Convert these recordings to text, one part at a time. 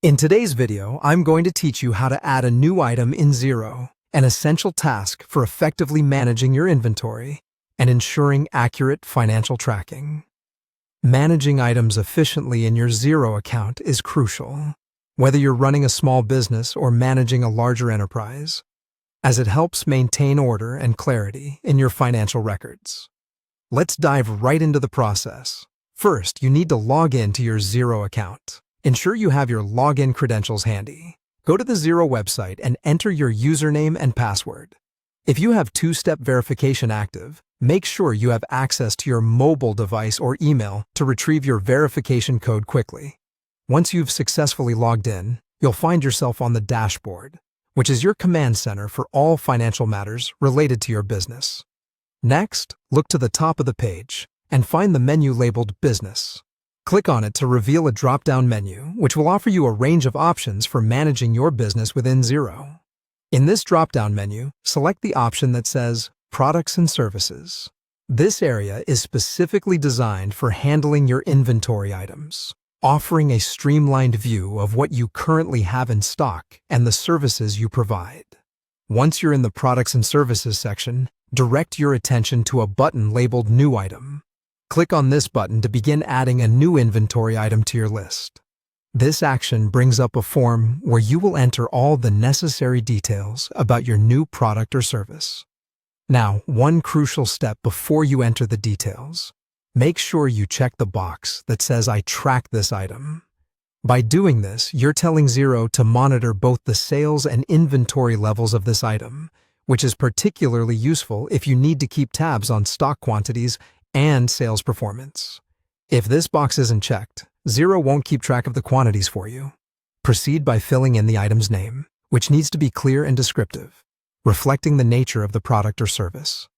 In today's video, I'm going to teach you how to add a new item in Xero, an essential task for effectively managing your inventory and ensuring accurate financial tracking. Managing items efficiently in your Xero account is crucial, whether you're running a small business or managing a larger enterprise, as it helps maintain order and clarity in your financial records. Let's dive right into the process. First, you need to log in to your Xero account. Ensure you have your login credentials handy. Go to the Xero website and enter your username and password. If you have two-step verification active, make sure you have access to your mobile device or email to retrieve your verification code quickly. Once you've successfully logged in, you'll find yourself on the dashboard, which is your command center for all financial matters related to your business. Next, look to the top of the page and find the menu labeled Business. Click on it to reveal a drop-down menu, which will offer you a range of options for managing your business within Xero. In this drop-down menu, select the option that says Products and Services. This area is specifically designed for handling your inventory items, offering a streamlined view of what you currently have in stock and the services you provide. Once you're in the Products and Services section, direct your attention to a button labeled New Item. Click on this button to begin adding a new inventory item to your list. This action brings up a form where you will enter all the necessary details about your new product or service. Now, one crucial step before you enter the details. Make sure you check the box that says I track this item. By doing this, you're telling Xero to monitor both the sales and inventory levels of this item, which is particularly useful if you need to keep tabs on stock quantities and sales performance. If this box isn't checked, Xero won't keep track of the quantities for you. Proceed by filling in the item's name, which needs to be clear and descriptive, reflecting the nature of the product or service.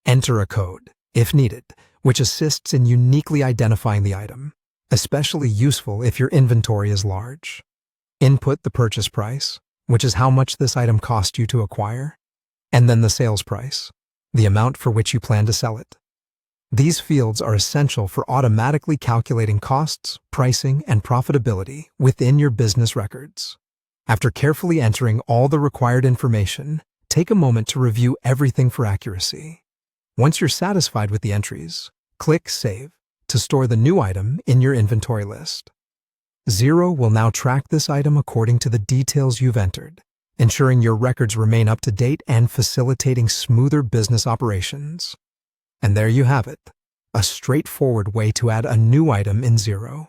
Enter a code, if needed, which assists in uniquely identifying the item, especially useful if your inventory is large. Input the purchase price, which is how much this item cost you to acquire, and then the sales price, the amount for which you plan to sell it. These fields are essential for automatically calculating costs, pricing, and profitability within your business records. After carefully entering all the required information, take a moment to review everything for accuracy. Once you're satisfied with the entries, click Save to store the new item in your inventory list. Xero will now track this item according to the details you've entered, ensuring your records remain up to date and facilitating smoother business operations. And there you have it, a straightforward way to add a new item in Xero,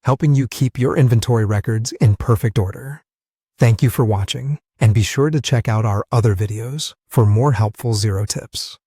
helping you keep your inventory records in perfect order. Thank you for watching, and be sure to check out our other videos for more helpful Xero tips.